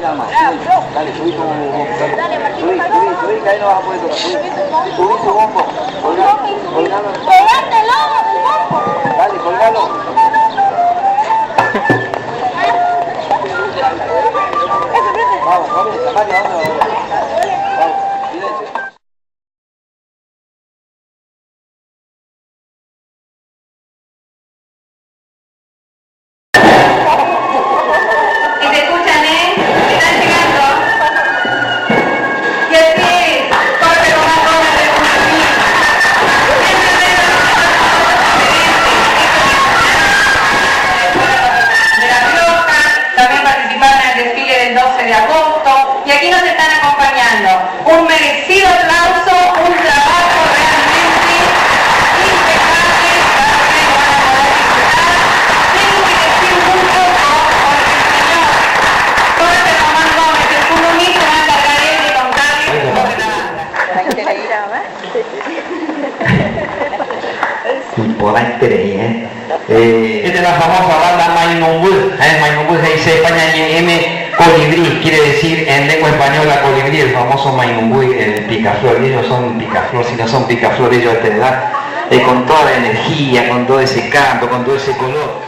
Dale, subí tu bombo. Subí, que ahí no vas a poder tocar. Subí tu bombo. Colgalo. ¡Pegátelo del bombo! Dale, colgalo. Vamos, Mario, vamos. Vamos, silencio. Y te escuchan, están llegando. Y así, corre con una zona de La Rioja, también participaron en el desfile del 12 de agosto, y aquí nos están acompañando. Un merecido aplauso, un trabajo realmente impecable, para que van a poder disfrutar. Tengo que decir muy poco, porque el señor Jorge Román Gómez, el comunista, va a encargar él de contarles sobre la banda. Esta es la famosa banda Mainumbul. Mainumbul se dice España M colibrí, quiere decir en lengua española colibrí, el famoso Mainumbul, el picaflor. Ellos son picaflor, si no son picaflor ellos te dan con toda la energía, con todo ese canto, con todo ese color.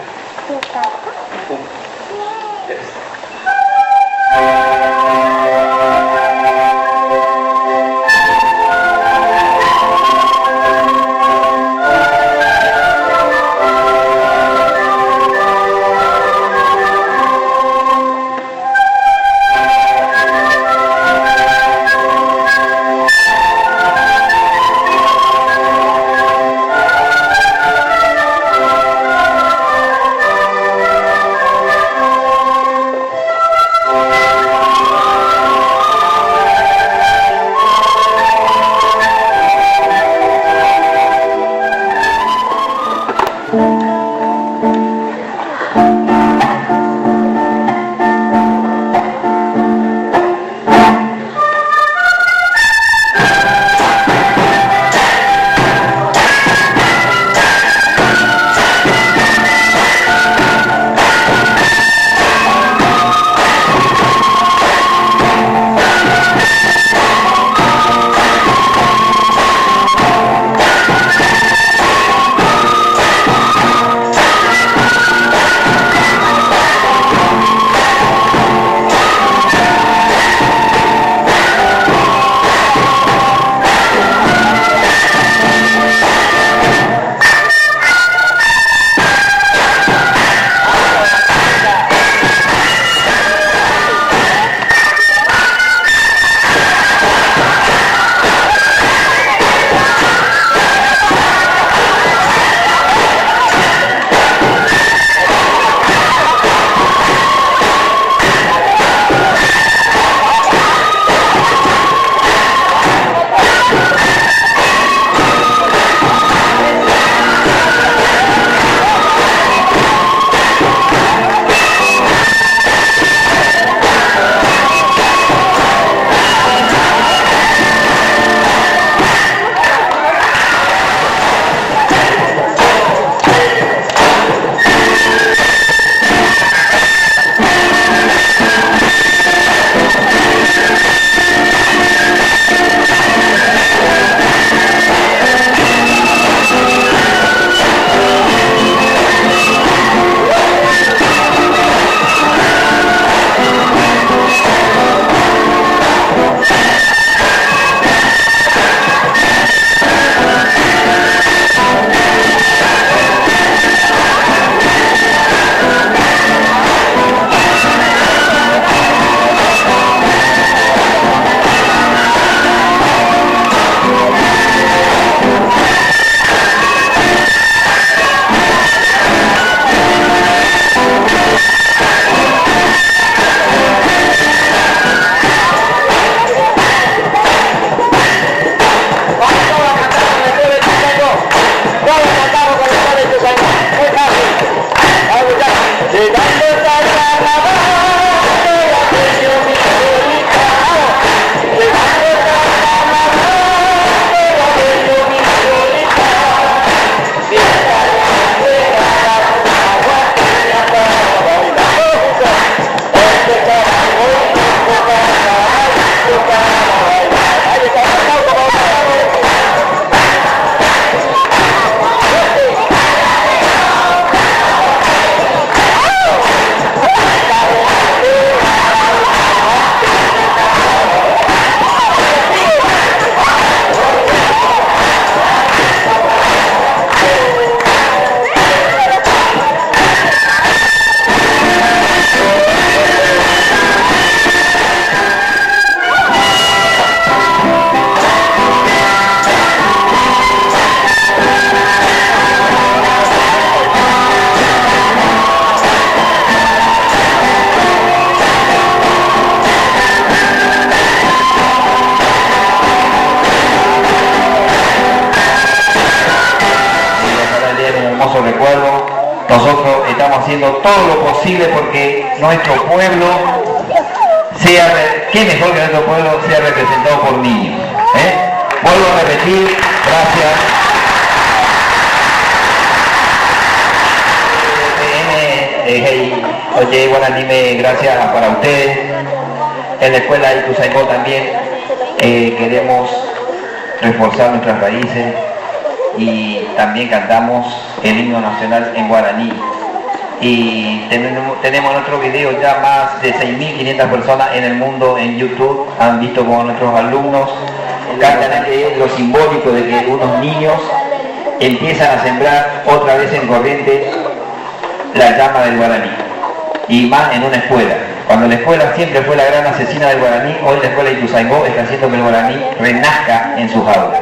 haciendo todo lo posible porque nuestro pueblo sea, qué mejor que nuestro pueblo sea representado por niños. Vuelvo a repetir, gracias. Oye, Guaranime, gracias para ustedes. En la escuela de Ituzaingó también queremos reforzar nuestras raíces y también cantamos el himno nacional en guaraní. Y tenemos nuestro video, ya más de 6.500 personas en el mundo en YouTube han visto como nuestros alumnos cantan lo simbólico de que unos niños empiezan a sembrar otra vez en Corrientes la llama del guaraní, y más en una escuela. Cuando la escuela siempre fue la gran asesina del guaraní, hoy la escuela de Ituzaingó está haciendo que el guaraní renazca en sus aulas.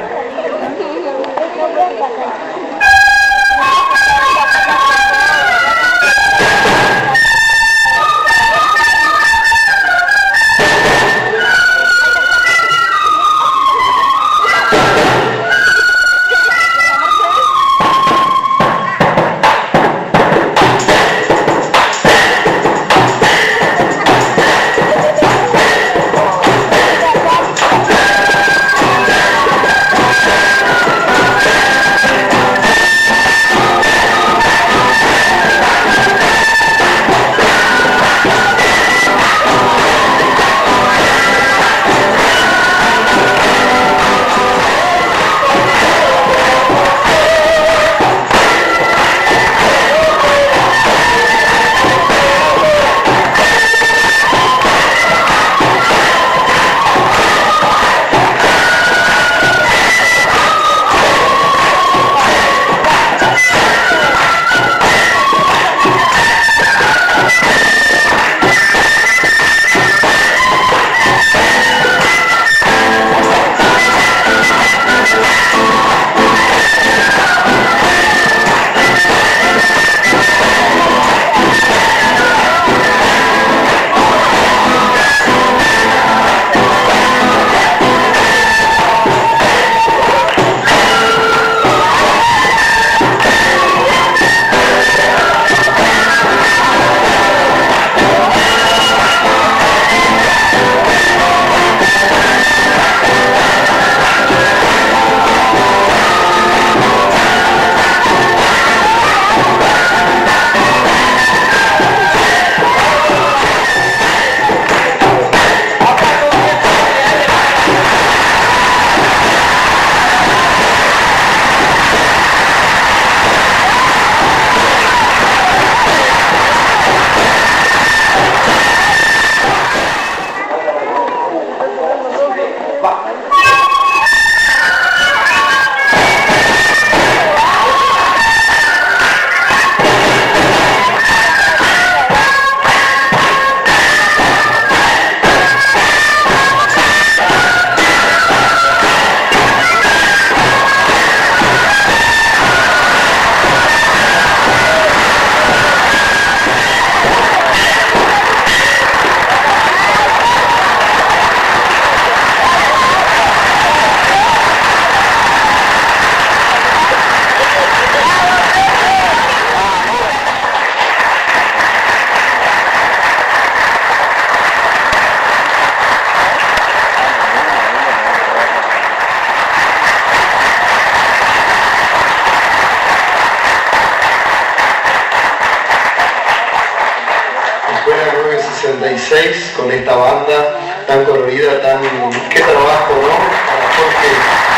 Con esta banda tan colorida, tan... qué trabajo, ¿no? Para Jorge.